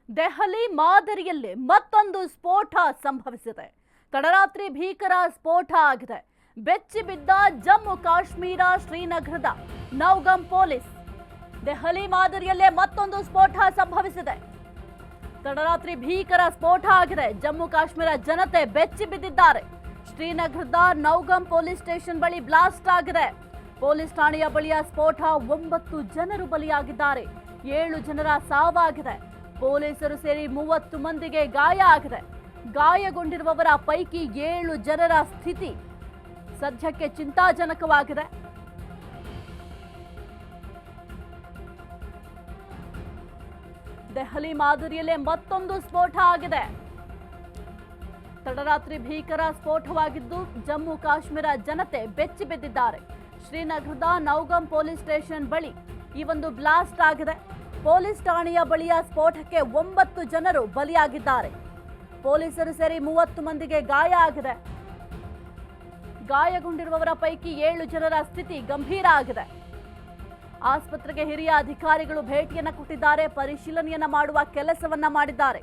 ದೆಹಲಿ ಮಾದರಿಯಲ್ಲಿ ಮತ್ತೊಂದು ಸ್ಫೋಟ ಸಂಭವಿಸಿದೆ. ತಡರಾತ್ರಿ ಭೀಕರ ಸ್ಫೋಟ ಆಗಿದೆ. ಬೆಚ್ಚಿ ಬಿದ್ದ ಜಮ್ಮು ಕಾಶ್ಮೀರ ಶ್ರೀನಗರದ ನೌಗಂ ಪೊಲೀಸ್. ದೆಹಲಿ ಮಾದರಿಯಲ್ಲೇ ಮತ್ತೊಂದು ಸ್ಫೋಟ ಸಂಭವಿಸಿದೆ. ತಡರಾತ್ರಿ ಭೀಕರ ಸ್ಫೋಟ ಆಗಿದೆ. ಜಮ್ಮು ಕಾಶ್ಮೀರ ಜನತೆ ಬೆಚ್ಚಿ ಬಿದ್ದಿದ್ದಾರೆ. ಶ್ರೀನಗರದ ನೌಗಂ ಪೊಲೀಸ್ ಸ್ಟೇಷನ್ ಬಳಿ ಬ್ಲಾಸ್ಟ್ ಆಗಿದೆ. ಪೊಲೀಸ್ ಠಾಣೆಯ ಬಳಿಯ ಸ್ಫೋಟ 9 ಜನರು ಬಲಿಯಾಗಿದ್ದಾರೆ. 7 ಜನರ ಸಾವಾಗಿದೆ. ಪೊಲೀಸರು ಸೇರಿ 30 ಮಂದಿಗೆ ಗಾಯ ಆಗಿದೆ. ಗಾಯಗೊಂಡಿರುವವರ ಪೈಕಿ 7 ಜನರ ಸ್ಥಿತಿ ಸದ್ಯಕ್ಕೆ ಚಿಂತಾಜನಕವಾಗಿದೆ. ದೆಹಲಿ ಮಾದರಿಯಲ್ಲೇ ಮತ್ತೊಂದು ಸ್ಫೋಟ ಆಗಿದೆ. ತಡರಾತ್ರಿ ಭೀಕರ ಸ್ಫೋಟವಾಗಿದ್ದು ಜಮ್ಮು ಕಾಶ್ಮೀರ ಜನತೆ ಬೆಚ್ಚಿ ಬಿದ್ದಿದ್ದಾರೆ. ಶ್ರೀನಗರದ ನೌಗಂ ಪೊಲೀಸ್ ಸ್ಟೇಷನ್ ಬಳಿ ಈ ಒಂದು ಬ್ಲಾಸ್ಟ್ ಆಗಿದೆ. ಪೊಲೀಸ್ ಠಾಣೆಯ ಬಳಿಯ ಸ್ಫೋಟಕ್ಕೆ 9 ಜನರು ಬಲಿಯಾಗಿದ್ದಾರೆ. ಪೊಲೀಸರು ಸೇರಿ 30 ಮಂದಿಗೆ ಗಾಯ ಆಗಿದೆ. ಗಾಯಗೊಂಡಿರುವವರ ಪೈಕಿ 7 ಜನರ ಸ್ಥಿತಿ ಗಂಭೀರ ಆಗಿದೆ. ಆಸ್ಪತ್ರೆಗೆ ಹಿರಿಯ ಅಧಿಕಾರಿಗಳು ಭೇಟಿಯನ್ನ ಕೊಟ್ಟಿದ್ದಾರೆ. ಪರಿಶೀಲನೆಯನ್ನ ಮಾಡುವ ಕೆಲಸವನ್ನ ಮಾಡಿದ್ದಾರೆ.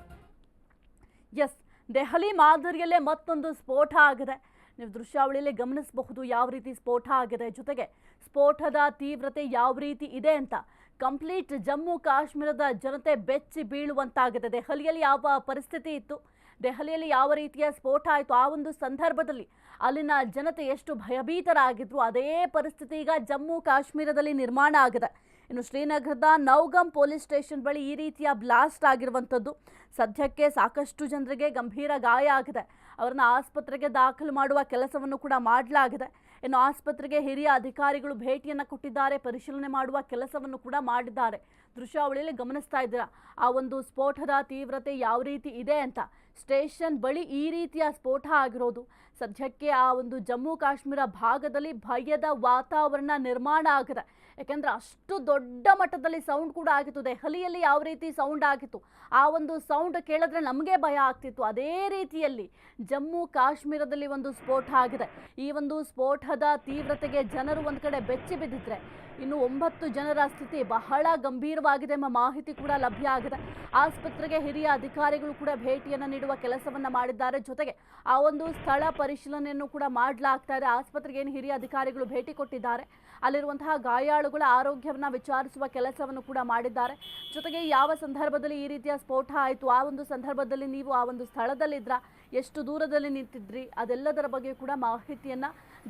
ಎಸ್, ದೆಹಲಿ ಮಾದರಿಯಲ್ಲೇ ಮತ್ತೊಂದು ಸ್ಫೋಟ ಆಗಿದೆ. ನೀವು ದೃಶ್ಯಾವಳಿಯಲ್ಲಿ ಗಮನಿಸಬಹುದು ಯಾವ ರೀತಿ ಸ್ಫೋಟ ಆಗಿದೆ. ಜೊತೆಗೆ ಸ್ಫೋಟದ ತೀವ್ರತೆ ಯಾವ ರೀತಿ ಇದೆ ಅಂತ ಕಂಪ್ಲೀಟ್ ಜಮ್ಮು ಕಾಶ್ಮೀರದ ಜನತೆ ಬೆಚ್ಚಿ ಬೀಳುವಂತಾಗಿದೆ. ದೆಹಲಿಯಲ್ಲಿ ಯಾವ ಪರಿಸ್ಥಿತಿ ಇತ್ತು, ದೆಹಲಿಯಲ್ಲಿ ಯಾವ ರೀತಿಯ ಸ್ಫೋಟ ಆಯಿತು, ಆ ಒಂದು ಸಂದರ್ಭದಲ್ಲಿ ಅಲ್ಲಿನ ಜನತೆ ಎಷ್ಟು ಭಯಭೀತರಾಗಿದ್ರು, ಅದೇ ಪರಿಸ್ಥಿತಿ ಈಗ ಜಮ್ಮು ಕಾಶ್ಮೀರದಲ್ಲಿ ನಿರ್ಮಾಣ ಆಗಿದೆ. ಇನ್ನು ಶ್ರೀನಗರದ ನೌಗಂ ಪೊಲೀಸ್ ಸ್ಟೇಷನ್ ಬಳಿ ಈ ರೀತಿಯ ಬ್ಲಾಸ್ಟ್ ಆಗಿರುವಂಥದ್ದು. ಸದ್ಯಕ್ಕೆ ಸಾಕಷ್ಟು ಜನರಿಗೆ ಗಂಭೀರ ಗಾಯ ಆಗಿದೆ. ಅವರನ್ನು ಆಸ್ಪತ್ರೆಗೆ ದಾಖಲು ಮಾಡುವ ಕೆಲಸವನ್ನು ಕೂಡ ಮಾಡಲಾಗಿದೆ. ಇನ್ನು ಆಸ್ಪತ್ರೆಗೆ ಹಿರಿಯ ಅಧಿಕಾರಿಗಳು ಭೇಟಿಯನ್ನು ಕೊಟ್ಟಿದ್ದಾರೆ. ಪರಿಶೀಲನೆ ಮಾಡುವ ಕೆಲಸವನ್ನು ಕೂಡ ಮಾಡಿದ್ದಾರೆ. ದೃಶ್ಯಾವಳಿಯಲ್ಲಿ ಗಮನಿಸ್ತಾ ಇದ್ದೀರಾ ಆ ಒಂದು ಸ್ಫೋಟದ ತೀವ್ರತೆ ಯಾವ ರೀತಿ ಇದೆ ಅಂತ. ಸ್ಟೇಷನ್ ಬಳಿ ಈ ರೀತಿಯ ಸ್ಫೋಟ ಆಗಿರೋದು ಸದ್ಯಕ್ಕೆ ಆ ಒಂದು ಜಮ್ಮು ಕಾಶ್ಮೀರ ಭಾಗದಲ್ಲಿ ಭಯದ ವಾತಾವರಣ ನಿರ್ಮಾಣ ಆಗಿದೆ. ಯಾಕೆಂದ್ರೆ ಅಷ್ಟು ದೊಡ್ಡ ಮಟ್ಟದಲ್ಲಿ ಸೌಂಡ್ ಕೂಡ ಆಗಿತ್ತು. ದೆಹಲಿಯಲ್ಲಿ ಯಾವ ರೀತಿ ಸೌಂಡ್ ಆಗಿತ್ತು, ಆ ಒಂದು ಸೌಂಡ್ ಕೇಳಿದ್ರೆ ನಮಗೆ ಭಯ ಆಗ್ತಿತ್ತು. ಅದೇ ರೀತಿಯಲ್ಲಿ ಜಮ್ಮು ಕಾಶ್ಮೀರದಲ್ಲಿ ಒಂದು ಸ್ಫೋಟ ಆಗಿದೆ. ಈ ಒಂದು ಸ್ಫೋಟದ ತೀವ್ರತೆಗೆ ಜನರು ಒಂದು ಕಡೆ ಬೆಚ್ಚಿ ಬಿದ್ದಿದ್ರೆ ಇನ್ನು 9 ಜನರ ಸ್ಥಿತಿ ಬಹಳ ಗಂಭೀರವಾಗಿದೆ ಎಂಬ ಮಾಹಿತಿ ಕೂಡ ಲಭ್ಯ ಆಗಿದೆ. ಆಸ್ಪತ್ರೆಗೆ ಹಿರಿಯ ಅಧಿಕಾರಿಗಳು ಕೂಡ ಭೇಟಿಯನ್ನು ನೀಡುವ ಕೆಲಸವನ್ನ ಮಾಡಿದ್ದಾರೆ. ಜೊತೆಗೆ ಆ ಒಂದು ಸ್ಥಳ ಪರಿಶೀಲನೆಯನ್ನು ಕೂಡ ಮಾಡಲಾಗ್ತಾ ಇದೆ. ಆಸ್ಪತ್ರೆಗೆ ಏನು ಹಿರಿಯ ಅಧಿಕಾರಿಗಳು ಭೇಟಿ ಕೊಟ್ಟಿದ್ದಾರೆ, ಅಲ್ಲಿರುವಂತಹ ಗಾಯಾಳುಗಳ ಆರೋಗ್ಯವನ್ನ ವಿಚಾರಿಸುವ ಕೆಲಸವನ್ನು ಕೂಡ ಮಾಡಿದ್ದಾರೆ. ಜೊತೆಗೆ ಯಾವ ಸಂದರ್ಭದಲ್ಲಿ ಈ ರೀತಿಯ ಸ್ಫೋಟ ಆಯಿತು, ಆ ಒಂದು ಸಂದರ್ಭದಲ್ಲಿ ನೀವು ಆ ಒಂದು ಸ್ಥಳದಲ್ಲಿದ್ರ, ಎಷ್ಟು ದೂರದಲ್ಲಿ ನಿಂತಿದ್ರಿ, ಅದೆಲ್ಲದರ ಬಗ್ಗೆ ಕೂಡ ಮಾಹಿತಿಯನ್ನ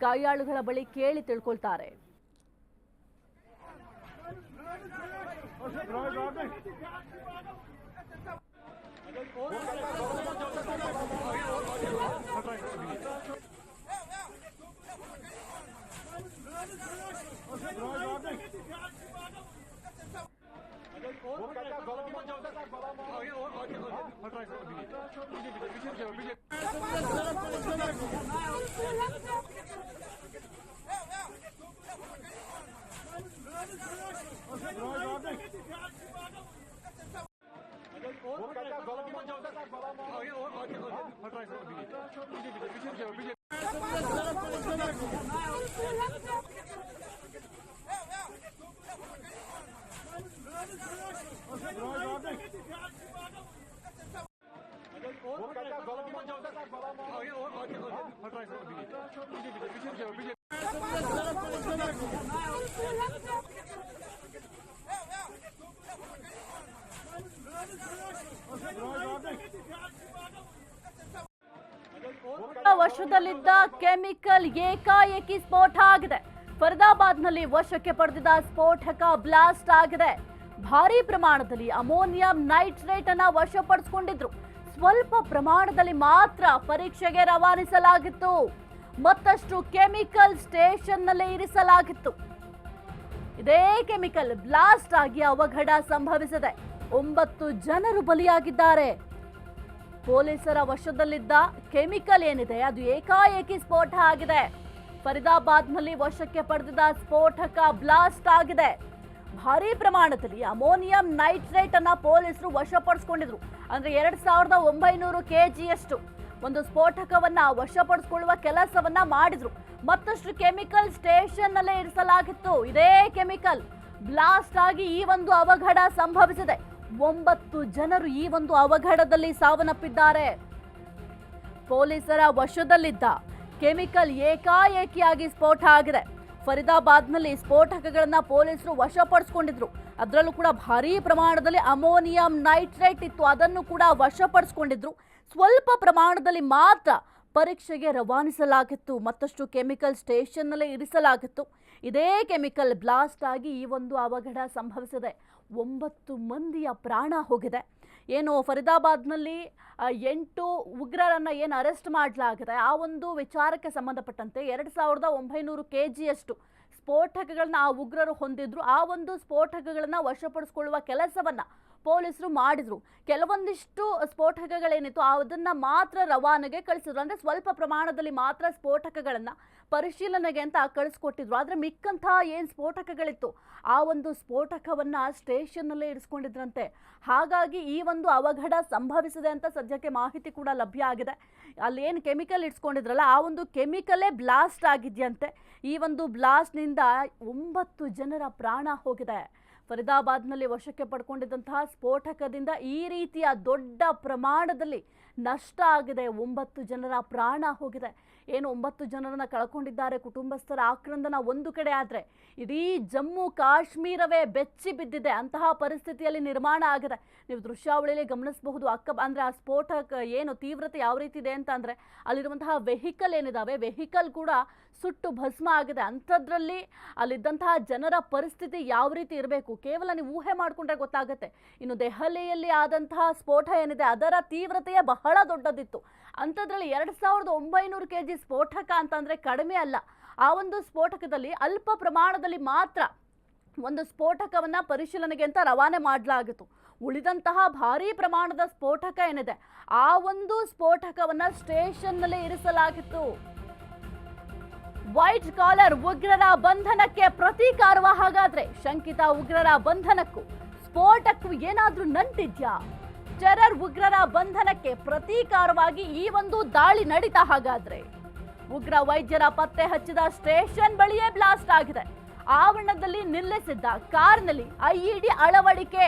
ಗಾಯಾಳುಗಳ ಬಳಿ ಕೇಳಿ ತಿಳ್ಕೊಳ್ತಾರೆ. ವಶದಲ್ಲಿದ್ದ ಕೆಮಿಕಲ್ ಏಕಾಏಕಿ ಸ್ಫೋಟ ಆಗಿದೆ. ಫರೀದಾಬಾದ್ನಲ್ಲಿ ವಶಕ್ಕೆ ಪಡೆದಿದ್ದ ಸ್ಫೋಟಕ ಬ್ಲಾಸ್ಟ್ ಆಗಿದೆ. ಭಾರಿ ಪ್ರಮಾಣದಲ್ಲಿ ಅಮೋನಿಯಂ ನೈಟ್ರೇಟ್ ಅನ್ನ ವಶಪಡಿಸಿಕೊಂಡಿದ್ರು. ಸ್ವಲ್ಪ ಪ್ರಮಾಣದಲ್ಲಿ ಮಾತ್ರ ಪರೀಕ್ಷೆಗೆ ರವಾನಿಸಲಾಗಿತ್ತು. ಮತ್ತಷ್ಟು ಕೆಮಿಕಲ್ ಸ್ಟೇಷನ್ ನಲ್ಲಿ ಇರಿಸಲಾಗಿತ್ತು. ಇದೇ ಕೆಮಿಕಲ್ ಬ್ಲಾಸ್ಟ್ ಆಗಿ ಅವಘಡ ಸಂಭವಿಸಿದೆ. 9 ಜನರು ಬಲಿಯಾಗಿದ್ದಾರೆ. ಪೊಲೀಸರ ವಶದಲ್ಲಿದ್ದ ಕೆಮಿಕಲ್ ಏನಿದೆ ಅದು ಏಕಾಏಕಿ ಸ್ಫೋಟ ಆಗಿದೆ. ಫರೀದಾಬಾದ್ನಲ್ಲಿ ವಶಕ್ಕೆ ಪಡೆದಿದ್ದ ಸ್ಫೋಟಕ ಬ್ಲಾಸ್ಟ್ ಆಗಿದೆ. ಭಾರಿ ಪ್ರಮಾಣದಲ್ಲಿ ಅಮೋನಿಯಂ ನೈಟ್ರೇಟ್ ಅನ್ನ ಪೊಲೀಸರು ವಶಪಡಿಸಿಕೊಂಡಿದ್ರು. ಅಂದ್ರೆ 2900 kgಯಷ್ಟು ಒಂದು ಸ್ಫೋಟಕವನ್ನ ವಶಪಡಿಸಿಕೊಳ್ಳುವ ಕೆಲಸವನ್ನ ಮಾಡಿದ್ರು. ಮತ್ತಷ್ಟು ಕೆಮಿಕಲ್ ಸ್ಟೇಷನ್ ನಲ್ಲೇ ಇರಿಸಲಾಗಿತ್ತು. ಇದೇ ಕೆಮಿಕಲ್ ಬ್ಲಾಸ್ಟ್ ಆಗಿ ಈ ಒಂದು ಅವಘಡ ಸಂಭವಿಸಿದೆ. 9 ಜನರು ಈ ಒಂದು ಅವಘಡದಲ್ಲಿ ಸಾವನ್ನಪ್ಪಿದ್ದಾರೆ. ಪೊಲೀಸರ ವಶದಲ್ಲಿದ್ದ ಕೆಮಿಕಲ್ ಏಕಾಏಕಿಯಾಗಿ ಸ್ಫೋಟ ಆಗಿದೆ. ಫರೀದಾಬಾದ್ನಲ್ಲಿ ಸ್ಫೋಟಕಗಳನ್ನ ಪೊಲೀಸರು ವಶಪಡಿಸಿಕೊಂಡಿದ್ರು. ಅದರಲ್ಲೂ ಕೂಡ ಭಾರೀ ಪ್ರಮಾಣದಲ್ಲಿ ಅಮೋನಿಯಂ ನೈಟ್ರೇಟ್ ಇತ್ತು, ಅದನ್ನು ಕೂಡ ವಶಪಡಿಸಿಕೊಂಡಿದ್ರು. ಸ್ವಲ್ಪ ಪ್ರಮಾಣದಲ್ಲಿ ಮಾತ್ರ ಪರೀಕ್ಷೆಗೆ ರವಾನಿಸಲಾಗಿತ್ತು. ಮತ್ತಷ್ಟು ಕೆಮಿಕಲ್ ಸ್ಟೇಷನ್ನಲ್ಲೇ ಇರಿಸಲಾಗಿತ್ತು. ಇದೇ ಕೆಮಿಕಲ್ ಬ್ಲಾಸ್ಟ್ ಆಗಿ ಈ ಒಂದು ಅವಘಡ ಸಂಭವಿಸಿದೆ. 9 ಮಂದಿಯ ಪ್ರಾಣ ಹೋಗಿದೆ. ಏನು ಫರೀದಾಬಾದ್ನಲ್ಲಿ 8 ಉಗ್ರರನ್ನು ಏನು ಅರೆಸ್ಟ್ ಮಾಡಲಾಗಿದೆ, ಆ ಒಂದು ವಿಚಾರಕ್ಕೆ ಸಂಬಂಧಪಟ್ಟಂತೆ 2900 kgಯಷ್ಟು ಸ್ಫೋಟಕಗಳನ್ನ ಆ ಉಗ್ರರು ಹೊಂದಿದ್ರು. ಆ ಒಂದು ಸ್ಫೋಟಕಗಳನ್ನ ವಶಪಡಿಸಿಕೊಳ್ಳುವ ಕೆಲಸವನ್ನ ಪೊಲೀಸರು ಮಾಡಿದ್ರು. ಕೆಲವೊಂದಿಷ್ಟು ಸ್ಫೋಟಕಗಳೇನಿತ್ತು ಅದನ್ನ ಮಾತ್ರ ರವಾನೆಗೆ ಕಳಿಸಿದ್ರು. ಅಂದ್ರೆ ಸ್ವಲ್ಪ ಪ್ರಮಾಣದಲ್ಲಿ ಮಾತ್ರ ಸ್ಫೋಟಕಗಳನ್ನ ಪರಿಶೀಲನೆಗೆ ಅಂತ ಕಳಿಸ್ಕೊಟ್ಟಿದ್ರು. ಆದ್ರೆ ಮಿಕ್ಕಂತಹ ಏನ್ ಸ್ಫೋಟಕಗಳಿತ್ತು ಆ ಒಂದು ಸ್ಫೋಟಕವನ್ನ ಸ್ಟೇಷನ್ನಲ್ಲೇ ಇರಿಸ್ಕೊಂಡಿದ್ರಂತೆ. ಹಾಗಾಗಿ ಈ ಒಂದು ಅವಘಡ ಸಂಭವಿಸಿದೆ ಅಂತ ಸದ್ಯಕ್ಕೆ ಮಾಹಿತಿ ಕೂಡ ಲಭ್ಯ ಆಗಿದೆ. ಅಲ್ಲಿ ಏನು ಕೆಮಿಕಲ್ ಇಟ್ಸ್ಕೊಂಡಿದ್ರಲ್ಲ ಆ ಒಂದು ಕೆಮಿಕಲೇ ಬ್ಲಾಸ್ಟ್ ಆಗಿದೆಯಂತೆ. ಈ ಒಂದು ಬ್ಲಾಸ್ಟ್ನಿಂದ 9 ಜನರ ಪ್ರಾಣ ಹೋಗಿದೆ. ಫರೀದಾಬಾದ್ನಲ್ಲಿ ವಶಕ್ಕೆ ಪಡ್ಕೊಂಡಿದ್ದಂತಹ ಸ್ಫೋಟಕದಿಂದ ಈ ರೀತಿಯ ದೊಡ್ಡ ಪ್ರಮಾಣದಲ್ಲಿ ನಷ್ಟ ಆಗಿದೆ. 9 ಜನರ ಪ್ರಾಣ ಹೋಗಿದೆ. ಏನು 9 ಜನರನ್ನ ಕಳ್ಕೊಂಡಿದ್ದಾರೆ. ಕುಟುಂಬಸ್ಥರ ಆಕ್ರಂದನ ಒಂದು ಕಡೆ ಆದರೆ ಇಡೀ ಜಮ್ಮು ಕಾಶ್ಮೀರವೇ ಬೆಚ್ಚಿ ಬಿದ್ದಿದೆ. ಅಂತಹ ಪರಿಸ್ಥಿತಿಯಲ್ಲಿ ನಿರ್ಮಾಣ ಆಗಿದೆ. ನೀವು ದೃಶ್ಯಾವಳಿಯಲ್ಲಿ ಗಮನಿಸಬಹುದು. ಅಂದ್ರೆ ಆ ಸ್ಫೋಟಕ ಏನು ತೀವ್ರತೆ ಯಾವ ರೀತಿ ಇದೆ ಅಂತ ಅಂದ್ರೆ ಅಲ್ಲಿರುವಂತಹ ವೆಹಿಕಲ್ ಏನಿದಾವೆ ವೆಹಿಕಲ್ ಕೂಡ ಸುಟ್ಟು ಭಸ್ಮ ಆಗಿದೆ. ಅಂಥದ್ರಲ್ಲಿ ಅಲ್ಲಿದ್ದಂತಹ ಜನರ ಪರಿಸ್ಥಿತಿ ಯಾವ ರೀತಿ ಇರಬೇಕು ಕೇವಲ ನೀವು ಊಹೆ ಮಾಡಿಕೊಂಡ್ರೆ ಗೊತ್ತಾಗುತ್ತೆ. ಇನ್ನು ದೆಹಲಿಯಲ್ಲಿ ಆದಂತಹ ಸ್ಫೋಟ ಏನಿದೆ ಅದರ ತೀವ್ರತೆಯೇ ಬಹಳ ದೊಡ್ಡದಿತ್ತು. ಅಂಥದ್ರಲ್ಲಿ 2900 kg ಸ್ಫೋಟಕ ಅಂತಂದ್ರೆ ಕಡಿಮೆ ಅಲ್ಲ. ಆ ಒಂದು ಸ್ಫೋಟಕದಲ್ಲಿ ಅಲ್ಪ ಪ್ರಮಾಣದಲ್ಲಿ ಮಾತ್ರ ಒಂದು ಸ್ಫೋಟಕವನ್ನ ಪರಿಶೀಲನೆಗೆ ಅಂತ ರವಾನೆ ಮಾಡಲಾಗಿತ್ತು. ಉಳಿದಂತಹ ಭಾರೀ ಪ್ರಮಾಣದ ಸ್ಫೋಟಕ ಏನಿದೆ ಆ ಒಂದು ಸ್ಫೋಟಕವನ್ನ ಸ್ಟೇಷನ್ನಲ್ಲೇ ಇರಿಸಲಾಗಿತ್ತು. ವೈಟ್ ಕಾಲರ್ ಉಗ್ರರ ಬಂಧನಕ್ಕೆ ಪ್ರತೀಕಾರವ? ಹಾಗಾದ್ರೆ ಶಂಕಿತ ಉಗ್ರರ ಬಂಧನಕ್ಕೂ ಸ್ಫೋಟಕ್ಕೂ ಏನಾದ್ರೂ ನಂಟಿದ್ಯಾ? ಟೆರರ್ ಉಗ್ರರ ಬಂಧನಕ್ಕೆ ಪ್ರತೀಕಾರವಾಗಿ ಈ ಒಂದು ದಾಳಿ ನಡೀತಾ? ಹಾಗಾದ್ರೆ ಉಗ್ರ ವೈದ್ಯರ ಪತ್ತೆ ಹಚ್ಚಿದ ಸ್ಟೇಷನ್ ಬಳಿಯೇ ಬ್ಲಾಸ್ಟ್ ಆಗಿದೆ. ಆವರಣದಲ್ಲಿ ನಿಲ್ಲಿಸಿದ್ದ ಕಾರ್ನಲ್ಲಿ IED ಅಳವಡಿಕೆ,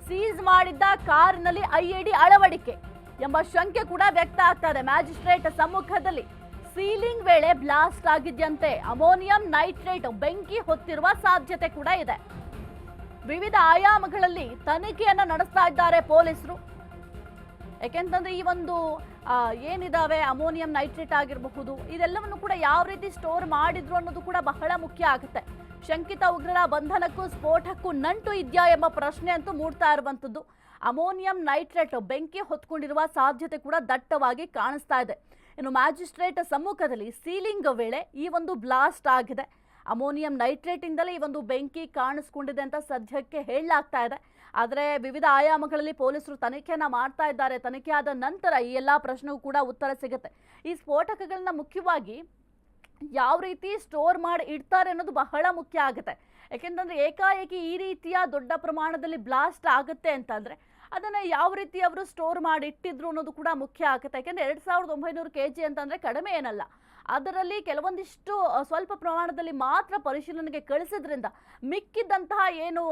ಸೀಸ್ ಮಾಡಿದ್ದ ಕಾರ್ನಲ್ಲಿ IED ಅಳವಡಿಕೆ ಎಂಬ ಶಂಕೆ ಕೂಡ ವ್ಯಕ್ತ ಆಗ್ತಾ ಇದೆ. ಮ್ಯಾಜಿಸ್ಟ್ರೇಟ್ ಸಮ್ಮುಖದಲ್ಲಿ ಸೀಲಿಂಗ್ ವೇಳೆ ಬ್ಲಾಸ್ಟ್ ಆಗಿದ್ಯಂತೆ. ಅಮೋನಿಯಂ ನೈಟ್ರೇಟ್ ಬೆಂಕಿ ಹೊತ್ತಿರುವ ಸಾಧ್ಯತೆ ಕೂಡ ಇದೆ. ವಿವಿಧ ಆಯಾಮಗಳಲ್ಲಿ ತನಿಖೆಯನ್ನ ನಡೆಸ್ತಾ ಇದ್ದಾರೆ ಪೊಲೀಸರು. ಯಾಕೆಂತಂದ್ರೆ ಈ ಒಂದು ಏನಿದಾವೆ ಅಮೋನಿಯಂ ನೈಟ್ರೇಟ್ ಆಗಿರಬಹುದು ಇದೆಲ್ಲವನ್ನು ಕೂಡ ಯಾವ ರೀತಿ ಸ್ಟೋರ್ ಮಾಡಿದ್ರು ಅನ್ನೋದು ಕೂಡ ಬಹಳ ಮುಖ್ಯ ಆಗುತ್ತೆ. ಶಂಕಿತ ಉಗ್ರರ ಬಂಧನಕ್ಕೂ ಸ್ಫೋಟಕ್ಕೂ ನಂಟು ಇದೆಯಾ ಎಂಬ ಪ್ರಶ್ನೆ ಅಂತೂ ಮೂಡ್ತಾ ಇರುವಂತದ್ದು. ಅಮೋನಿಯಂ ನೈಟ್ರೇಟ್ ಬೆಂಕಿ ಹೊತ್ಕೊಂಡಿರುವ ಸಾಧ್ಯತೆ ಕೂಡ ದಟ್ಟವಾಗಿ ಕಾಣಿಸ್ತಾ ಇದೆ. ಇನ್ನು ಮ್ಯಾಜಿಸ್ಟ್ರೇಟ್ ಸಮ್ಮುಖದಲ್ಲಿ ಸೀಲಿಂಗ್ ವೇಳೆ ಈ ಒಂದು ಬ್ಲಾಸ್ಟ್ ಆಗಿದೆ. ಅಮೋನಿಯಂ ನೈಟ್ರೇಟ್ ಇಂದಲೇ ಈ ಒಂದು ಬೆಂಕಿ ಕಾಣಿಸ್ಕೊಂಡಿದೆ ಅಂತ ಸದ್ಯಕ್ಕೆ ಹೇಳಲಾಗ್ತಾ ಇದೆ. ಆದರೆ ವಿವಿಧ ಆಯಾಮಗಳಲ್ಲಿ ಪೊಲೀಸರು ತನಿಖೆಯನ್ನ ಮಾಡ್ತಾ ಇದ್ದಾರೆ. ತನಿಖೆ ಆದ ನಂತರ ಈ ಎಲ್ಲಾ ಪ್ರಶ್ನೆಗೂ ಕೂಡ ಉತ್ತರ ಸಿಗುತ್ತೆ. ಈ ಸ್ಫೋಟಕಗಳನ್ನ ಮುಖ್ಯವಾಗಿ ಯಾವ ರೀತಿ ಸ್ಟೋರ್ ಮಾಡಿ ಇಡ್ತಾರೆ ಅನ್ನೋದು ಬಹಳ ಮುಖ್ಯ ಆಗುತ್ತೆ. ಯಾಕೆಂತಂದ್ರೆ ಏಕಾಏಕಿ ಈ ರೀತಿಯ ದೊಡ್ಡ ಪ್ರಮಾಣದಲ್ಲಿ ಬ್ಲಾಸ್ಟ್ ಆಗುತ್ತೆ ಅಂತಂದ್ರೆ ಅದನ್ನ ಯಾವ ರೀತಿ ಅವರು ಸ್ಟೋರ್ ಮಾಡಿ ಇಟ್ಟಿದ್ರು ಅನ್ನೋದು ಕೂಡ ಮುಖ್ಯ ಆಗುತ್ತೆ. ಯಾಕೆಂದ್ರೆ 2900 kg ಅಂತಂದ್ರೆ ಕಡಿಮೆ ಏನಲ್ಲ. ಅದರಲ್ಲಿ ಕೆಲವೊಂದಿಷ್ಟು ಸ್ವಲ್ಪ ಪ್ರಮಾಣದಲ್ಲಿ ಮಾತ್ರ ಪರಿಶೀಲನೆಗೆ ಕಳಿಸಿದ್ರಿಂದ ಮಿಕ್ಕಿದ್ದಂತಹ ಏನು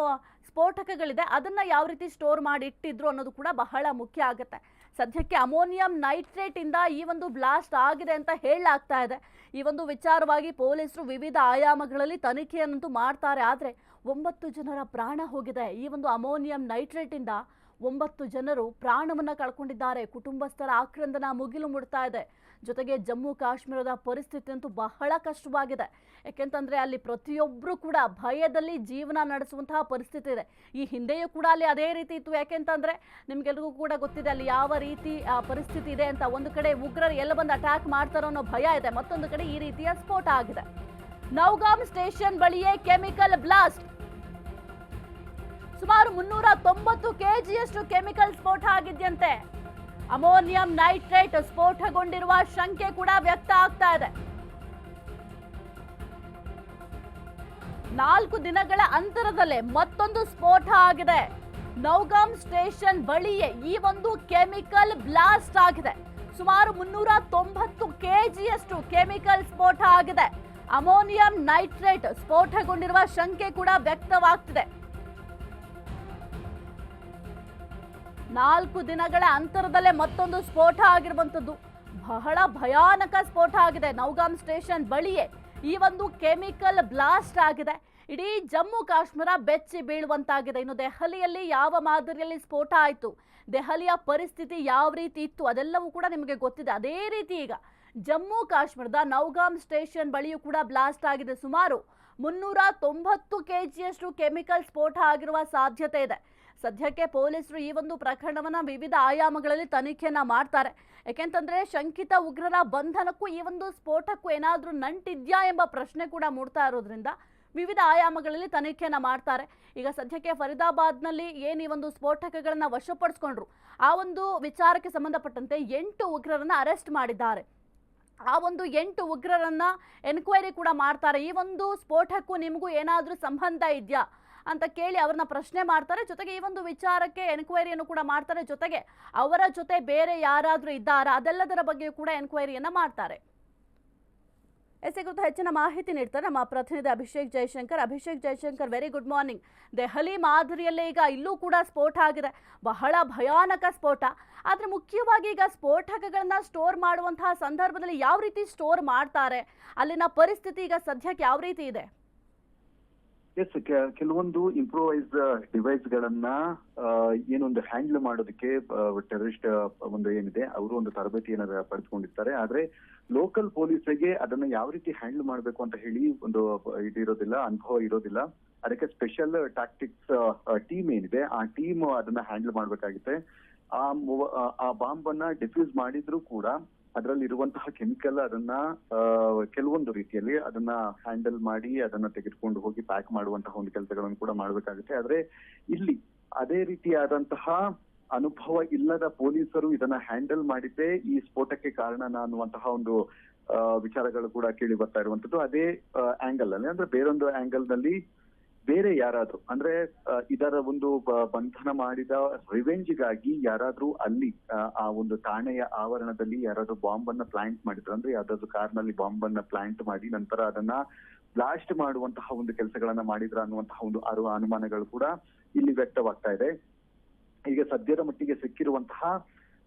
ಸ್ಫೋಟಕಗಳಿದೆ ಅದನ್ನ ಯಾವ ರೀತಿ ಸ್ಟೋರ್ ಮಾಡಿ ಇಟ್ಟಿದ್ರು ಅನ್ನೋದು ಕೂಡ ಬಹಳ ಮುಖ್ಯ ಆಗುತ್ತೆ. ಸದ್ಯಕ್ಕೆ ಅಮೋನಿಯಂ ನೈಟ್ರೇಟ್ ಇಂದ ಈ ಒಂದು ಬ್ಲಾಸ್ಟ್ ಆಗಿದೆ ಅಂತ ಹೇಳಲಾಗ್ತಾ ಇದೆ. ಈ ಒಂದು ವಿಚಾರವಾಗಿ ಪೊಲೀಸರು ವಿವಿಧ ಆಯಾಮಗಳಲ್ಲಿ ತನಿಖೆಯನ್ನಂತೂ ಮಾಡ್ತಾರೆ. ಆದರೆ 9 ಜನರ ಪ್ರಾಣ ಹೋಗಿದೆ. ಈ ಒಂದು ಅಮೋನಿಯಂ ನೈಟ್ರೇಟ್ ಇಂದ 9 ಜನರು ಪ್ರಾಣವನ್ನ ಕಳ್ಕೊಂಡಿದ್ದಾರೆ. ಕುಟುಂಬಸ್ಥರ ಆಕ್ರಂದನ ಮುಗಿಲು ಮುಡ್ತಾ ಇದೆ. ಜೊತೆಗೆ ಜಮ್ಮು ಕಾಶ್ಮೀರದ ಪರಿಸ್ಥಿತಿ ಅಂತೂ ಬಹಳ ಕಷ್ಟವಾಗಿದೆ. ಯಾಕೆಂತಂದ್ರೆ ಅಲ್ಲಿ ಪ್ರತಿಯೊಬ್ಬರು ಕೂಡ ಭಯದಲ್ಲಿ ಜೀವನ ನಡೆಸುವಂತಹ ಪರಿಸ್ಥಿತಿ ಇದೆ. ಈ ಹಿಂದೆಯೂ ಕೂಡ ಅಲ್ಲಿ ಅದೇ ರೀತಿ ಇತ್ತು. ಯಾಕೆಂತಂದ್ರೆ ನಿಮ್ಗೆಲ್ರಿಗೂ ಕೂಡ ಗೊತ್ತಿದೆ ಅಲ್ಲಿ ಯಾವ ರೀತಿ ಪರಿಸ್ಥಿತಿ ಇದೆ ಅಂತ. ಒಂದು ಕಡೆ ಉಗ್ರರು ಎಲ್ಲ ಬಂದು ಅಟ್ಯಾಕ್ ಮಾಡ್ತಾರೋ ಅನ್ನೋ ಭಯ ಇದೆ, ಮತ್ತೊಂದು ಕಡೆ ಈ ರೀತಿಯ ಸ್ಫೋಟ ಆಗಿದೆ. ನೌಗಾಮ್ ಸ್ಟೇಷನ್ ಬಳಿಯೇ ಕೆಮಿಕಲ್ ಬ್ಲಾಸ್ಟ್. ಸುಮಾರು 390 kgಯಷ್ಟು ಕೆಮಿಕಲ್ ಸ್ಫೋಟ ಆಗಿದ್ಯಂತೆ. ಅಮೋನಿಯಂ ನೈಟ್ರೇಟ್ ಸ್ಫೋಟಗೊಂಡಿರುವ ಶಂಕೆ ಕೂಡ ವ್ಯಕ್ತ ಆಗ್ತಾ ಇದೆ. 4 ದಿನಗಳ ಅಂತರದಲ್ಲೇ ಮತ್ತೊಂದು ಸ್ಫೋಟ ಆಗಿದೆ. ನೌಗಾಮ್ ಸ್ಟೇಷನ್ ಬಳಿಯೇ ಈ ಒಂದು ಕೆಮಿಕಲ್ ಬ್ಲಾಸ್ಟ್ ಆಗಿದೆ. ಸುಮಾರು 390 kgಯಷ್ಟು ಕೆಮಿಕಲ್ ಸ್ಫೋಟ ಆಗಿದೆ. ಅಮೋನಿಯಂ ನೈಟ್ರೇಟ್ ಸ್ಫೋಟಗೊಂಡಿರುವ ಶಂಕೆ ಕೂಡ ವ್ಯಕ್ತವಾಗ್ತಿದೆ. 4 ದಿನಗಳ ಅಂತರದಲ್ಲೇ ಮತ್ತೊಂದು ಸ್ಫೋಟ ಆಗಿರುವಂಥದ್ದು. ಬಹಳ ಭಯಾನಕ ಸ್ಫೋಟ ಆಗಿದೆ. ನೌಗಾಮ್ ಸ್ಟೇಷನ್ ಬಳಿಯೇ ಈ ಒಂದು ಕೆಮಿಕಲ್ ಬ್ಲಾಸ್ಟ್ ಆಗಿದೆ. ಇಡೀ ಜಮ್ಮು ಕಾಶ್ಮೀರ ಬೆಚ್ಚಿ ಬೀಳುವಂತಾಗಿದೆ. ಇನ್ನು ದೆಹಲಿಯಲ್ಲಿ ಯಾವ ಮಾದರಿಯಲ್ಲಿ ಸ್ಫೋಟ ಆಯಿತು, ದೆಹಲಿಯ ಪರಿಸ್ಥಿತಿ ಯಾವ ರೀತಿ ಇತ್ತು, ಅದೆಲ್ಲವೂ ಕೂಡ ನಿಮಗೆ ಗೊತ್ತಿದೆ. ಅದೇ ರೀತಿ ಈಗ ಜಮ್ಮು ಕಾಶ್ಮೀರದ ನೌಗಾಮ್ ಸ್ಟೇಷನ್ ಬಳಿಯೂ ಕೂಡ ಬ್ಲಾಸ್ಟ್ ಆಗಿದೆ. ಸುಮಾರು 390 kgಯಷ್ಟು ಕೆಮಿಕಲ್ ಸ್ಫೋಟ ಆಗಿರುವ ಸಾಧ್ಯತೆ ಇದೆ. ಸದ್ಯಕ್ಕೆ ಪೊಲೀಸರು ಈ ಒಂದು ಪ್ರಕರಣವನ್ನ ವಿವಿಧ ಆಯಾಮಗಳಲ್ಲಿ ತನಿಖೆಯನ್ನ ಮಾಡ್ತಾರೆ. ಯಾಕೆಂತಂದ್ರೆ ಶಂಕಿತ ಉಗ್ರರ ಬಂಧನಕ್ಕೂ ಈ ಒಂದು ಸ್ಫೋಟಕ್ಕೂ ಏನಾದ್ರೂ ನಂಟಿದ್ಯಾ ಎಂಬ ಪ್ರಶ್ನೆ ಕೂಡ ಮೂಡ್ತಾ ಇರೋದ್ರಿಂದ ವಿವಿಧ ಆಯಾಮಗಳಲ್ಲಿ ತನಿಖೆಯನ್ನ ಮಾಡ್ತಾರೆ. ಈಗ ಸದ್ಯಕ್ಕೆ ಫರೀದಾಬಾದ್ನಲ್ಲಿ ಏನು ಈ ಒಂದು ಸ್ಫೋಟಕಗಳನ್ನ ವಶಪಡಿಸಿಕೊಂಡ್ರು, ಆ ಒಂದು ವಿಚಾರಕ್ಕೆ ಸಂಬಂಧಪಟ್ಟಂತೆ 8 ಉಗ್ರರನ್ನ ಅರೆಸ್ಟ್ ಮಾಡಿದ್ದಾರೆ. ಆ ಒಂದು 8 ಉಗ್ರರನ್ನ ಎನ್ಕ್ವೈರಿ ಕೂಡ ಮಾಡ್ತಾರೆ. ಈ ಒಂದು ಸ್ಫೋಟಕ್ಕೂ ನಿಮಗೂ ಏನಾದರೂ ಸಂಬಂಧ ಇದೆಯಾ ಅಂತ ಕೇಳಿ ಅವ್ರನ್ನ ಪ್ರಶ್ನೆ ಮಾಡ್ತಾರೆ. ಜೊತೆಗೆ ಈ ಒಂದು ವಿಚಾರಕ್ಕೆ ಎನ್ಕ್ವೈರಿಯನ್ನು ಕೂಡ ಮಾಡ್ತಾರೆ. ಜೊತೆಗೆ ಅವರ ಜೊತೆ ಬೇರೆ ಯಾರಾದರೂ ಇದ್ದಾರಾ ಅದೆಲ್ಲದರ ಬಗ್ಗೆ ಕೂಡ ಎನ್ಕ್ವೈರಿಯನ್ನ ಮಾಡ್ತಾರೆ. ಎಸ್ ಕುರಿತು ಹೆಚ್ಚಿನ ಮಾಹಿತಿ ನೀಡ್ತಾರೆ ನಮ್ಮ ಪ್ರತಿನಿಧಿ Abhishek Jaishankar. Very good morning. Delhi ಮಾದರಿಯಲ್ಲೇ ಈಗ ಇಲ್ಲೂ ಕೂಡ ಸ್ಫೋಟ ಆಗಿದೆ, ಬಹಳ ಭಯಾನಕ ಸ್ಫೋಟ. ಆದರೆ ಮುಖ್ಯವಾಗಿ ಈಗ ಸ್ಫೋಟಕಗಳನ್ನ ಸ್ಟೋರ್ ಮಾಡುವಂತಹ ಸಂದರ್ಭದಲ್ಲಿ ಯಾವ ರೀತಿ ಸ್ಟೋರ್ ಮಾಡ್ತಾರೆ, ಅಲ್ಲಿನ ಪರಿಸ್ಥಿತಿ ಈಗ ಸದ್ಯಕ್ಕೆ ಯಾವ ರೀತಿ ಇದೆ? ಎಸ್, ಕೆಲವೊಂದು ಇಂಪ್ರೂವೈಸ್ ಡಿವೈಸ್ ಗಳನ್ನ ಏನೊಂದು ಹ್ಯಾಂಡಲ್ ಮಾಡೋದಕ್ಕೆ ಟೆರರಿಸ್ಟ್ ಒಂದು ಏನಿದೆ ಅವರು ಒಂದು ತರಬೇತಿಯನ್ನ ಪಡೆದುಕೊಂಡಿರ್ತಾರೆ. ಆದ್ರೆ ಲೋಕಲ್ ಪೊಲೀಸರಿಗೆ ಅದನ್ನ ಯಾವ ರೀತಿ ಹ್ಯಾಂಡಲ್ ಮಾಡಬೇಕು ಅಂತ ಹೇಳಿ ಒಂದು ಇದಿರೋದಿಲ್ಲ, ಅನುಭವ ಇರೋದಿಲ್ಲ. ಅದಕ್ಕೆ ಸ್ಪೆಷಲ್ ಟ್ಯಾಕ್ಟಿಕ್ಸ್ ಟೀಮ್ ಏನಿದೆ ಆ ಟೀಮ್ ಅದನ್ನ ಹ್ಯಾಂಡಲ್ ಮಾಡ್ಬೇಕಾಗುತ್ತೆ. ಆ ಬಾಂಬ್ ಅನ್ನ ಡಿಫ್ಯೂಸ್ ಮಾಡಿದ್ರು ಕೂಡ ಅದರಲ್ಲಿ ಇರುವಂತಹ ಕೆಮಿಕಲ್ ಅದನ್ನ ಕೆಲವೊಂದು ರೀತಿಯಲ್ಲಿ ಅದನ್ನ ಹ್ಯಾಂಡಲ್ ಮಾಡಿ ಅದನ್ನ ತೆಗೆದುಕೊಂಡು ಹೋಗಿ ಪ್ಯಾಕ್ ಮಾಡುವಂತಹ ಒಂದು ಕೆಲಸಗಳನ್ನು ಕೂಡ ಮಾಡ್ಬೇಕಾಗುತ್ತೆ. ಆದ್ರೆ ಇಲ್ಲಿ ಅದೇ ರೀತಿಯಾದಂತಹ ಅನುಭವ ಇಲ್ಲದ ಪೊಲೀಸರು ಇದನ್ನ ಹ್ಯಾಂಡಲ್ ಮಾಡಿದ್ದೇ ಈ ಸ್ಫೋಟಕ್ಕೆ ಕಾರಣ ಅನ್ನುವಂತಹ ಒಂದು ವಿಚಾರಗಳು ಕೂಡ ಕೇಳಿ ಬರ್ತಾ ಇರುವಂತದ್ದು. ಅದೇ ಆಂಗಲ್ ಅಲ್ಲಿ ಅಂದ್ರೆ ಬೇರೊಂದು ಆಂಗಲ್ ನಲ್ಲಿ ಬೇರೆ ಯಾರಾದ್ರೂ ಅಂದ್ರೆ ಇದರ ಒಂದು ಬಂಧನ ಮಾಡಿದ ರಿವೆಂಜ್ಗಾಗಿ ಯಾರಾದ್ರೂ ಅಲ್ಲಿ ಆ ಒಂದು ಠಾಣೆಯ ಆವರಣದಲ್ಲಿ ಯಾರಾದ್ರೂ ಬಾಂಬ್ ಅನ್ನ ಪ್ಲಾಂಟ್ ಮಾಡಿದ್ರು ಅಂದ್ರೆ ಯಾವ್ದಾದ್ರು ಕಾರ್ನಲ್ಲಿ ಬಾಂಬ್ ಅನ್ನ ಪ್ಲಾಂಟ್ ಮಾಡಿ ನಂತರ ಅದನ್ನ ಬ್ಲಾಸ್ಟ್ ಮಾಡುವಂತಹ ಒಂದು ಕೆಲಸಗಳನ್ನ ಮಾಡಿದ್ರ ಅನ್ನುವಂತಹ ಒಂದು ಅನುಮಾನಗಳು ಕೂಡ ಇಲ್ಲಿ ವ್ಯಕ್ತವಾಗ್ತಾ ಇದೆ. ಈಗ ಸದ್ಯದ ಮಟ್ಟಿಗೆ ಸಿಕ್ಕಿರುವಂತಹ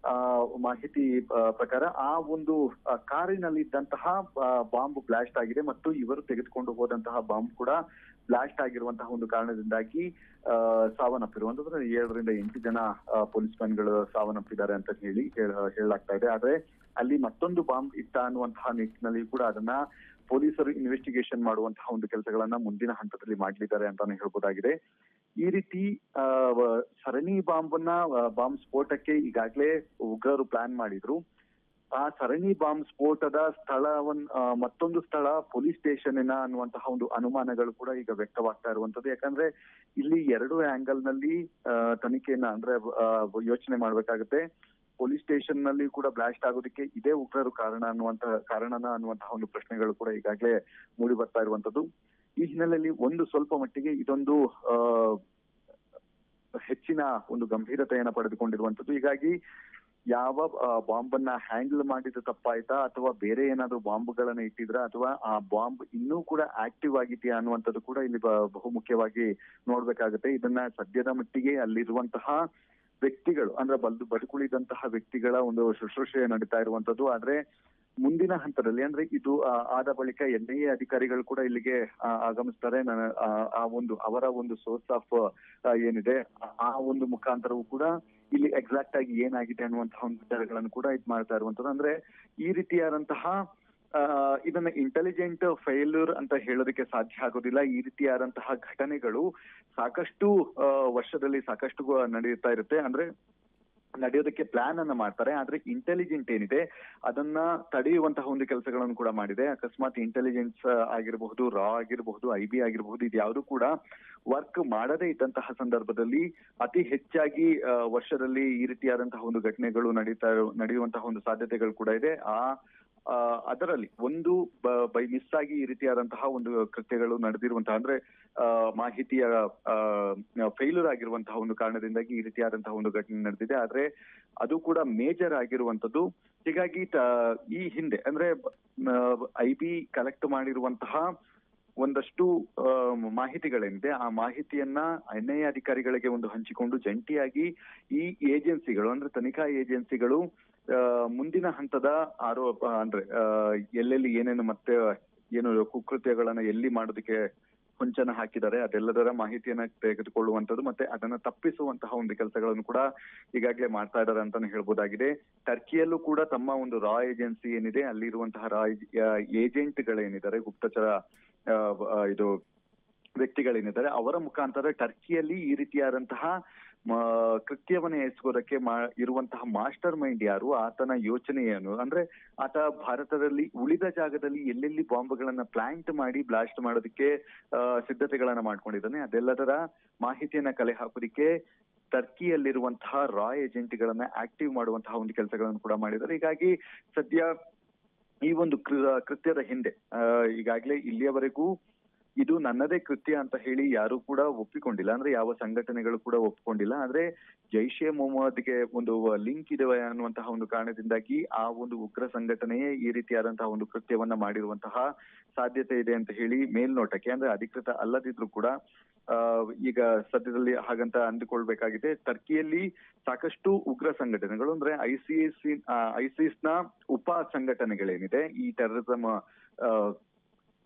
ಮಾಹಿತಿ ಪ್ರಕಾರ ಆ ಒಂದು ಕಾರಿನಲ್ಲಿದ್ದಂತಹ ಬಾಂಬ್ ಬ್ಲಾಸ್ಟ್ ಆಗಿದೆ ಮತ್ತು ಇವರು ತೆಗೆದುಕೊಂಡು ಹೋದಂತಹ ಬಾಂಬ್ ಕೂಡ ಬ್ಲಾಸ್ಟ್ ಆಗಿರುವಂತಹ ಒಂದು ಕಾರಣದಿಂದಾಗಿ ಸಾವನ್ನಪ್ಪಿರುವಂತಂದ್ರೆ 7 ರಿಂದ 8 ಜನ ಪೊಲೀಸ್ ಮ್ಯಾನ್ಗಳು ಸಾವನ್ನಪ್ಪಿದ್ದಾರೆ ಅಂತ ಹೇಳಲಾಗ್ತಾ ಇದೆ. ಆದ್ರೆ ಅಲ್ಲಿ ಮತ್ತೊಂದು ಬಾಂಬ್ ಇತ್ತ ಅನ್ನುವಂತಹ ನಿಟ್ಟಿನಲ್ಲಿ ಕೂಡ ಅದನ್ನ ಪೊಲೀಸರು ಇನ್ವೆಸ್ಟಿಗೇಷನ್ ಮಾಡುವಂತಹ ಒಂದು ಕೆಲಸಗಳನ್ನ ಮುಂದಿನ ಹಂತದಲ್ಲಿ ಮಾಡಲಿದ್ದಾರೆ ಅಂತಾನೆ ಹೇಳ್ಬೋದಾಗಿದೆ. ಈ ರೀತಿ ಸರಣಿ ಬಾಂಬ್ ಸ್ಫೋಟಕ್ಕೆ ಈಗಾಗಲೇ ಉಗ್ರರು ಪ್ಲಾನ್ ಮಾಡಿದ್ರು. ಆ ಸರಣಿ ಬಾಂಬ್ ಸ್ಫೋಟದ ಮತ್ತೊಂದು ಸ್ಥಳ ಪೊಲೀಸ್ ಸ್ಟೇಷನ್ ಅನ್ನುವಂತಹ ಒಂದು ಅನುಮಾನಗಳು ಕೂಡ ಈಗ ವ್ಯಕ್ತವಾಗ್ತಾ ಇರುವಂತದ್ದು. ಯಾಕಂದ್ರೆ ಇಲ್ಲಿ 2 ಆಂಗಲ್ ನಲ್ಲಿ ತನಿಖೆಯನ್ನ ಅಂದ್ರೆ ಯೋಚನೆ ಮಾಡ್ಬೇಕಾಗುತ್ತೆ. ಪೊಲೀಸ್ ಸ್ಟೇಷನ್ ನಲ್ಲಿ ಕೂಡ ಬ್ಲಾಸ್ಟ್ ಆಗೋದಕ್ಕೆ ಇದೇ ಉಗ್ರರು ಕಾರಣನ ಅನ್ನುವಂತಹ ಒಂದು ಪ್ರಶ್ನೆಗಳು ಕೂಡ ಈಗಾಗಲೇ ಮೂಡಿ ಬರ್ತಾ ಇರುವಂತದ್ದು. ಈ ಹಿನ್ನೆಲೆಯಲ್ಲಿ ಸ್ವಲ್ಪ ಮಟ್ಟಿಗೆ ಇದೊಂದು ಹೆಚ್ಚಿನ ಒಂದು ಗಂಭೀರತೆಯನ್ನ ಪಡೆದುಕೊಂಡಿರುವಂತದ್ದು. ಹೀಗಾಗಿ ಯಾವ ಬಾಂಬ್ ಅನ್ನ ಹ್ಯಾಂಡಲ್ ಮಾಡಿದ ತಪ್ಪಾಯ್ತಾ ಅಥವಾ ಬೇರೆ ಏನಾದ್ರು ಬಾಂಬ್ಗಳನ್ನ ಇಟ್ಟಿದ್ರ ಅಥವಾ ಆ ಬಾಂಬ್ ಇನ್ನೂ ಕೂಡ ಆಕ್ಟಿವ್ ಆಗಿದೆಯಾ ಅನ್ನುವಂಥದ್ದು ಕೂಡ ಇಲ್ಲಿ ಬಹುಮುಖ್ಯವಾಗಿ ನೋಡ್ಬೇಕಾಗುತ್ತೆ. ಇದನ್ನ ಸದ್ಯದ ಮಟ್ಟಿಗೆ ಅಲ್ಲಿರುವಂತಹ ವ್ಯಕ್ತಿಗಳು ಅಂದ್ರೆ ಬದುಕುಳಿದಂತಹ ವ್ಯಕ್ತಿಗಳ ಒಂದು ಶುಶ್ರೂಷೆ ನಡೀತಾ ಇರುವಂತದ್ದು. ಆದ್ರೆ ಮುಂದಿನ ಹಂತದಲ್ಲಿ ಅಂದ್ರೆ ಇದು ಆದ ಬಳಿಕ NIA ಅಧಿಕಾರಿಗಳು ಕೂಡ ಇಲ್ಲಿಗೆ ಆಗಮಿಸ್ತಾರೆ. ಅವರ ಒಂದು ಸೋರ್ಸ್ ಆಫ್ ಏನಿದೆ ಆ ಒಂದು ಮುಖಾಂತರವೂ ಕೂಡ ಇಲ್ಲಿ ಎಕ್ಸಾಕ್ಟ್ ಆಗಿ ಏನಾಗಿದೆ ಅನ್ನುವಂತಹ ಒಂದು ವಿಚಾರಗಳನ್ನು ಕೂಡ ಇದು ಮಾಡ್ತಾ ಇರುವಂತದ್ದು. ಅಂದ್ರೆ ಈ ರೀತಿಯಾದಂತಹ ಇದನ್ನ ಇಂಟೆಲಿಜೆಂಟ್ ಫೇಲ್ಯೂರ್ ಅಂತ ಹೇಳೋದಕ್ಕೆ ಸಾಧ್ಯ ಆಗೋದಿಲ್ಲ. ಈ ರೀತಿಯಾದಂತಹ ಘಟನೆಗಳು ಸಾಕಷ್ಟು ವರ್ಷದಲ್ಲಿ ಸಾಕಷ್ಟು ನಡೆಯುತ್ತಾ ಇರುತ್ತೆ. ಅಂದ್ರೆ ನಡೆಯೋದಕ್ಕೆ ಪ್ಲಾನ್ ಅನ್ನ ಮಾಡ್ತಾರೆ. ಆದ್ರೆ ಇಂಟೆಲಿಜೆಂಟ್ ಏನಿದೆ ಅದನ್ನ ತಡೆಯುವಂತಹ ಒಂದು ಕೆಲಸಗಳನ್ನು ಕೂಡ ಮಾಡಿದೆ. ಅಕಸ್ಮಾತ್ ಇಂಟೆಲಿಜೆನ್ಸ್ ಆಗಿರಬಹುದು, ರಾ ಆಗಿರಬಹುದು, IB ಆಗಿರಬಹುದು, ಇದು ಯಾವುದು ಕೂಡ ವರ್ಕ್ ಮಾಡದೇ ಇದ್ದಂತಹ ಸಂದರ್ಭದಲ್ಲಿ ಅತಿ ಹೆಚ್ಚಾಗಿ ವರ್ಷದಲ್ಲಿ ಈ ರೀತಿಯಾದಂತಹ ಒಂದು ಘಟನೆಗಳು ನಡೆಯುವಂತಹ ಒಂದು ಸಾಧ್ಯತೆಗಳು ಕೂಡ ಇದೆ. ಅದರಲ್ಲಿ ಒಂದು ಬೈ ಮಿಸ್ ಆಗಿ ಈ ರೀತಿಯಾದಂತಹ ಒಂದು ಕೃತ್ಯಗಳು ನಡೆದಿರುವಂತಹ ಅಂದ್ರೆ ಮಾಹಿತಿಯ ಫೇಲ್ಯೂರ್ ಆಗಿರುವಂತಹ ಒಂದು ಕಾರಣದಿಂದಾಗಿ ಈ ರೀತಿಯಾದಂತಹ ಒಂದು ಘಟನೆ ನಡೆದಿದೆ. ಆದ್ರೆ ಅದು ಕೂಡ ಮೇಜರ್ ಆಗಿರುವಂತದ್ದು. ಹೀಗಾಗಿ ಈ ಹಿಂದೆ ಅಂದ್ರೆ IB ಕಲೆಕ್ಟ್ ಮಾಡಿರುವಂತಹ ಒಂದಷ್ಟು ಮಾಹಿತಿಗಳೇನಿದೆ ಆ ಮಾಹಿತಿಯನ್ನ NIA ಅಧಿಕಾರಿಗಳಿಗೆ ಒಂದು ಹಂಚಿಕೊಂಡು ಜಂಟಿಯಾಗಿ ಈ ಏಜೆನ್ಸಿಗಳು ಅಂದ್ರೆ ತನಿಖಾ ಏಜೆನ್ಸಿಗಳು ಮುಂದಿನ ಹಂತದ ಆರೋಪ ಅಂದ್ರೆ ಎಲ್ಲೆಲ್ಲಿ ಏನೇನು ಮತ್ತೆ ಏನು ಕುಕೃತ್ಯಗಳನ್ನ ಎಲ್ಲಿ ಮಾಡೋದಕ್ಕೆ ಹೊಂಚನ ಹಾಕಿದ್ದಾರೆ ಅದೆಲ್ಲದರ ಮಾಹಿತಿಯನ್ನ ತೆಗೆದುಕೊಳ್ಳುವಂತದ್ದು ಮತ್ತೆ ಅದನ್ನ ತಪ್ಪಿಸುವಂತಹ ಒಂದು ಕೆಲಸಗಳನ್ನು ಕೂಡ ಈಗಾಗಲೇ ಮಾಡ್ತಾ ಇದ್ದಾರೆ ಅಂತಾನೆ ಹೇಳ್ಬೋದಾಗಿದೆ. ಟರ್ಕಿಯಲ್ಲೂ ಕೂಡ ತಮ್ಮ ಒಂದು ರಾ ಏಜೆನ್ಸಿ ಏನಿದೆ ಅಲ್ಲಿರುವಂತಹ ರಾ ಏಜೆಂಟ್ಗಳೇನಿದ್ದಾರೆ ಗುಪ್ತಚರ ಇದು ವ್ಯಕ್ತಿಗಳೇನಿದ್ದಾರೆ ಅವರ ಮುಖಾಂತರ ಟರ್ಕಿಯಲ್ಲಿ ಈ ರೀತಿಯಾದಂತಹ ಕೃತ್ಯವನ್ನ ಎಸಗೋದಕ್ಕೆ ಇರುವಂತಹ ಮಾಸ್ಟರ್ ಮೈಂಡ್ ಯಾರು, ಆತನ ಯೋಚನೆ ಏನು, ಅಂದ್ರೆ ಆತ ಭಾರತದಲ್ಲಿ ಉಳಿದ ಜಾಗದಲ್ಲಿ ಎಲ್ಲೆಲ್ಲಿ ಬಾಂಬ್ಗಳನ್ನ ಪ್ಲಾಂಟ್ ಮಾಡಿ ಬ್ಲಾಸ್ಟ್ ಮಾಡೋದಕ್ಕೆ ಸಿದ್ಧತೆಗಳನ್ನ ಮಾಡ್ಕೊಂಡಿದ್ದಾನೆ ಅದೆಲ್ಲದರ ಮಾಹಿತಿಯನ್ನ ಕಲೆ ಹಾಕೋದಿಕ್ಕೆ ಟರ್ಕಿಯಲ್ಲಿರುವಂತಹ ರಾ ಏಜೆಂಟ್ಗಳನ್ನ ಆಕ್ಟಿವ್ ಮಾಡುವಂತಹ ಒಂದು ಕೆಲಸಗಳನ್ನು ಕೂಡ ಮಾಡಿದ್ದಾರೆ. ಹೀಗಾಗಿ ಸದ್ಯ ಈ ಒಂದು ಕೃತ್ಯದ ಹಿಂದೆ ಈಗಾಗಲೇ ಇಲ್ಲಿಯವರೆಗೂ ಇದು ನನ್ನದೇ ಕೃತ್ಯ ಅಂತ ಹೇಳಿ ಯಾರು ಕೂಡ ಒಪ್ಪಿಕೊಂಡಿಲ್ಲ, ಅಂದ್ರೆ ಯಾವ ಸಂಘಟನೆಗಳು ಕೂಡ ಒಪ್ಪಿಕೊಂಡಿಲ್ಲ. ಆದ್ರೆ ಜೈಷೆ ಮೊಹಮ್ಮದ್ಗೆ ಒಂದು ಲಿಂಕ್ ಇದೆ ಅನ್ನುವಂತಹ ಒಂದು ಕಾರಣದಿಂದಾಗಿ ಆ ಒಂದು ಉಗ್ರ ಸಂಘಟನೆಯೇ ಈ ರೀತಿಯಾದಂತಹ ಒಂದು ಕೃತ್ಯವನ್ನ ಮಾಡಿರುವಂತಹ ಸಾಧ್ಯತೆ ಇದೆ ಅಂತ ಹೇಳಿ ಮೇಲ್ನೋಟಕ್ಕೆ, ಅಂದ್ರೆ ಅಧಿಕೃತ ಅಲ್ಲದಿದ್ರು ಕೂಡ ಈಗ ಸದ್ಯದಲ್ಲಿ ಹಾಗಂತ ಅಂದುಕೊಳ್ಬೇಕಾಗಿದೆ. ಟರ್ಕಿಯಲ್ಲಿ ಸಾಕಷ್ಟು ಉಗ್ರ ಸಂಘಟನೆಗಳು ಅಂದ್ರೆ ಐಸಿಸ್ ನ ಉಪ ಸಂಘಟನೆಗಳೇನಿದೆ ಈ ಟೆರರಿಸಂ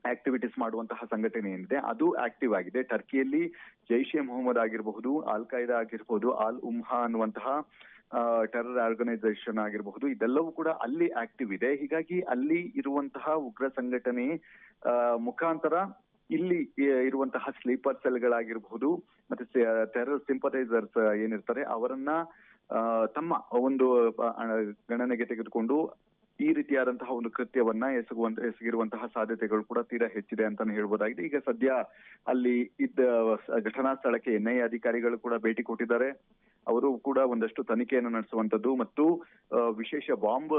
ಆಕ್ಟಿವಿಟೀಸ್ ಮಾಡುವಂತಹ ಸಂಘಟನೆ ಏನಿದೆ ಅದು ಆಕ್ಟಿವ್ ಆಗಿದೆ. ಟರ್ಕಿಯಲ್ಲಿ ಜೈಷೆ ಮೊಹಮ್ಮದ್ ಆಗಿರಬಹುದು, ಅಲ್ ಖೈದಾ ಆಗಿರಬಹುದು, ಅಲ್ ಉಮ್ಹಾ ಅನ್ನುವಂತಹ ಟೆರರ್ ಆರ್ಗನೈಸೇಷನ್ ಆಗಿರಬಹುದು, ಇದೆಲ್ಲವೂ ಕೂಡ ಅಲ್ಲಿ ಆಕ್ಟಿವ್ ಇದೆ. ಹೀಗಾಗಿ ಅಲ್ಲಿ ಇರುವಂತಹ ಉಗ್ರ ಸಂಘಟನೆ ಮುಖಾಂತರ ಇಲ್ಲಿ ಇರುವಂತಹ ಸ್ಲೀಪರ್ ಸೆಲ್ಗಳಾಗಿರಬಹುದು ಮತ್ತೆ ಟೆರರ್ ಸಿಂಪಥೈಸರ್ಸ್ ಏನಿರ್ತಾರೆ ಅವರನ್ನ ತಮ್ಮ ಒಂದು ಗಣನೆಗೆ ತೆಗೆದುಕೊಂಡು ಈ ರೀತಿಯಾದಂತಹ ಒಂದು ಕೃತ್ಯವನ್ನ ಎಸಗಿರುವಂತಹ ಸಾಧ್ಯತೆಗಳು ಕೂಡ ತೀರಾ ಹೆಚ್ಚಿದೆ ಅಂತಾನೆ ಹೇಳ್ಬೋದಾಗಿದೆ. ಈಗ ಸದ್ಯ ಅಲ್ಲಿ ಇದ್ದ ಘಟನಾ ಸ್ಥಳಕ್ಕೆ NIA ಅಧಿಕಾರಿಗಳು ಕೂಡ ಭೇಟಿ ಕೊಟ್ಟಿದ್ದಾರೆ. ಅವರು ಕೂಡ ಒಂದಷ್ಟು ತನಿಖೆಯನ್ನು ನಡೆಸುವಂತದ್ದು ಮತ್ತು ವಿಶೇಷ ಬಾಂಬ್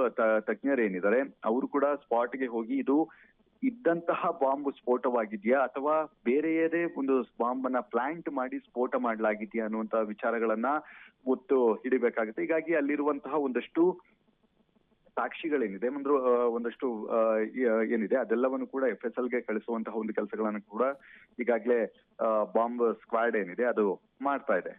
ತಜ್ಞರೇನಿದ್ದಾರೆ ಅವರು ಕೂಡ ಸ್ಪಾಟ್ಗೆ ಹೋಗಿ ಇದು ಇದ್ದಂತಹ ಬಾಂಬ್ ಸ್ಫೋಟವಾಗಿದೆಯಾ ಅಥವಾ ಬೇರೆಯದೇ ಒಂದು ಬಾಂಬ್ ಅನ್ನ ಪ್ಲಾಂಟ್ ಮಾಡಿ ಸ್ಫೋಟ ಮಾಡಲಾಗಿದೆಯಾ ಅನ್ನುವಂತ ವಿಚಾರಗಳನ್ನ ಒತ್ತು ಹಿಡಿಬೇಕಾಗುತ್ತೆ. ಹೀಗಾಗಿ ಅಲ್ಲಿರುವಂತಹ ಒಂದಷ್ಟು ಸಾಕ್ಷಿಗಳೇನಿದೆ ಒಂದಷ್ಟು ಏನಿದೆ ಅದೆಲ್ಲವನ್ನು ಕೂಡ FSL ಗೆ ಕಳಿಸುವಂತಹ ಒಂದು ಕೆಲಸಗಳನ್ನು ಕೂಡ ಈಗಾಗಲೇ ಬಾಂಬ್ ಸ್ಕ್ವಾಡ್ ಏನಿದೆ ಅದು ಮಾಡ್ತಾ ಇದೆ.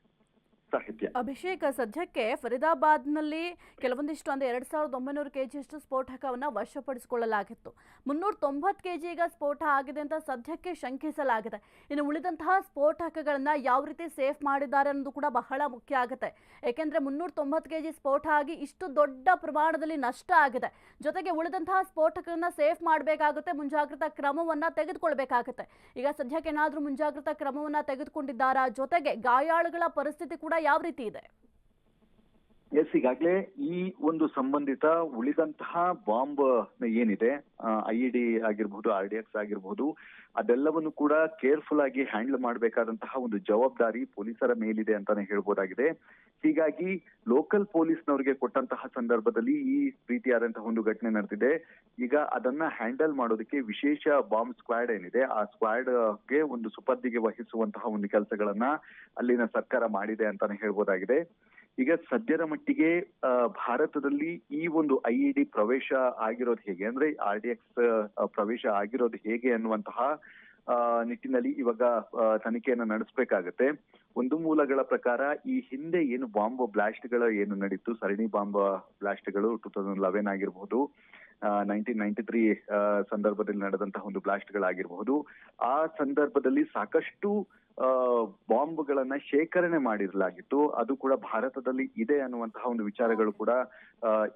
ಸಾಹಿತ್ಯ ಅಭಿಷೇಕ್, ಸದ್ಯಕ್ಕೆ ಫರೀದಾಬಾದ್ನಲ್ಲಿ ಕೆಲವೊಂದಿಷ್ಟು ಅಂದ್ರೆ 2900 kgಯಷ್ಟು ಸ್ಫೋಟಕವನ್ನ ವಶಪಡಿಸಿಕೊಳ್ಳಲಾಗಿತ್ತು. 390 kg ಈಗ ಸ್ಫೋಟ ಆಗಿದೆ ಅಂತ ಸದ್ಯಕ್ಕೆ ಶಂಕಿಸಲಾಗಿದೆ. ಇನ್ನು ಉಳಿದಂತಹ ಸ್ಫೋಟಕಗಳನ್ನ ಯಾವ ರೀತಿ ಸೇಫ್ ಮಾಡಿದ್ದಾರೆ ಅನ್ನೋದು ಕೂಡ ಬಹಳ ಮುಖ್ಯ ಆಗುತ್ತೆ. ಯಾಕೆಂದ್ರೆ 390 kg ಸ್ಫೋಟ ಆಗಿ ಇಷ್ಟು ದೊಡ್ಡ ಪ್ರಮಾಣದಲ್ಲಿ ನಷ್ಟ ಆಗಿದೆ. ಜೊತೆಗೆ ಉಳಿದಂತಹ ಸ್ಫೋಟಕಗಳನ್ನ ಸೇಫ್ ಮಾಡಬೇಕಾಗುತ್ತೆ, ಮುಂಜಾಗ್ರತಾ ಕ್ರಮವನ್ನ ತೆಗೆದುಕೊಳ್ಬೇಕಾಗುತ್ತೆ. ಈಗ ಸದ್ಯಕ್ಕೆ ಏನಾದ್ರೂ ಮುಂಜಾಗ್ರತಾ ಕ್ರಮವನ್ನ ತೆಗೆದುಕೊಂಡಿದ್ದಾರಾ? ಜೊತೆಗೆ ಗಾಯಾಳುಗಳ ಪರಿಸ್ಥಿತಿ ಕೂಡ ಯಾವ ರೀತಿ ಇದೆ? ಎಸ್, ಈಗಾಗಲೇ ಈ ಒಂದು ಸಂಬಂಧಿತ ಉಳಿದಂತಹ ಬಾಂಬ್ ಏನಿದೆ IED ಆಗಿರ್ಬಹುದು, RDX ಆಗಿರ್ಬಹುದು, ಅದೆಲ್ಲವನ್ನು ಕೂಡ ಕೇರ್ಫುಲ್ ಆಗಿ ಹ್ಯಾಂಡಲ್ ಮಾಡಬೇಕಾದಂತಹ ಒಂದು ಜವಾಬ್ದಾರಿ ಪೊಲೀಸರ ಮೇಲಿದೆ ಅಂತಾನೆ ಹೇಳ್ಬೋದಾಗಿದೆ. ಹೀಗಾಗಿ ಲೋಕಲ್ ಪೊಲೀಸ್ನವರಿಗೆ ಕೊಟ್ಟಂತಹ ಸಂದರ್ಭದಲ್ಲಿ ಈ ರೀತಿಯಾದಂತಹ ಒಂದು ಘಟನೆ ನಡೆದಿದೆ. ಈಗ ಅದನ್ನ ಹ್ಯಾಂಡಲ್ ಮಾಡೋದಕ್ಕೆ ವಿಶೇಷ ಬಾಂಬ್ ಸ್ಕ್ವಾಡ್ ಏನಿದೆ ಆ ಸ್ಕ್ವಾಡ್ಗೆ ಒಂದು ಸುಪರ್ದಿಗೆ ವಹಿಸುವಂತಹ ಒಂದು ಕೆಲಸಗಳನ್ನ ಅಲ್ಲಿನ ಸರ್ಕಾರ ಮಾಡಿದೆ ಅಂತಾನೆ ಹೇಳ್ಬೋದಾಗಿದೆ. ಈಗ ಸದ್ಯದ ಮಟ್ಟಿಗೆ ಭಾರತದಲ್ಲಿ ಈ ಒಂದು IED ಪ್ರವೇಶ ಆಗಿರೋದು ಹೇಗೆ, ಅಂದ್ರೆ RDX ಪ್ರವೇಶ ಆಗಿರೋದು ಹೇಗೆ ಅನ್ನುವಂತಹ ನಿಟ್ಟಿನಲ್ಲಿ ಇವಾಗ ತನಿಖೆಯನ್ನು ನಡೆಸಬೇಕಾಗತ್ತೆ. ಒಂದು ಮೂಲಗಳ ಪ್ರಕಾರ ಈ ಹಿಂದೆ ಏನು ಬಾಂಬ್ ಬ್ಲಾಸ್ಟ್ಗಳು ಏನು ನಡೀತು, ಸರಣಿ ಬಾಂಬ್ ಬ್ಲಾಸ್ಟ್ಗಳು 2011 ಆಗಿರಬಹುದು, 1993 ಸಂದರ್ಭದಲ್ಲಿ ನಡೆದಂತಹ ಒಂದು ಬ್ಲಾಸ್ಟ್ಗಳಾಗಿರಬಹುದು, ಆ ಸಂದರ್ಭದಲ್ಲಿ ಸಾಕಷ್ಟು ಬಾಂಬ್ಗಳನ್ನ ಶೇಖರಣೆ ಮಾಡಿರಲಾಗಿತ್ತು. ಅದು ಕೂಡ ಭಾರತದಲ್ಲಿ ಇದೆ ಅನ್ನುವಂತಹ ಒಂದು ವಿಚಾರಗಳು ಕೂಡ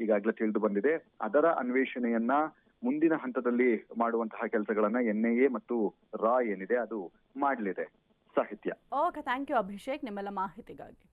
ಈಗಾಗಲೇ ತಿಳಿದು ಬಂದಿದೆ. ಅದರ ಅನ್ವೇಷಣೆಯನ್ನ ಮುಂದಿನ ಹಂತದಲ್ಲಿ ಮಾಡುವಂತಹ ಕೆಲಸಗಳನ್ನ NIA ಮತ್ತು ರಾ ಏನಿದೆ ಅದು ಮಾಡಲಿದೆ. ಸಾಹಿತ್ಯ. ಓಕೆ, ಥ್ಯಾಂಕ್ ಯು ಅಭಿಷೇಕ್ ನಿಮ್ಮೆಲ್ಲ ಮಾಹಿತಿಗಾಗಿ.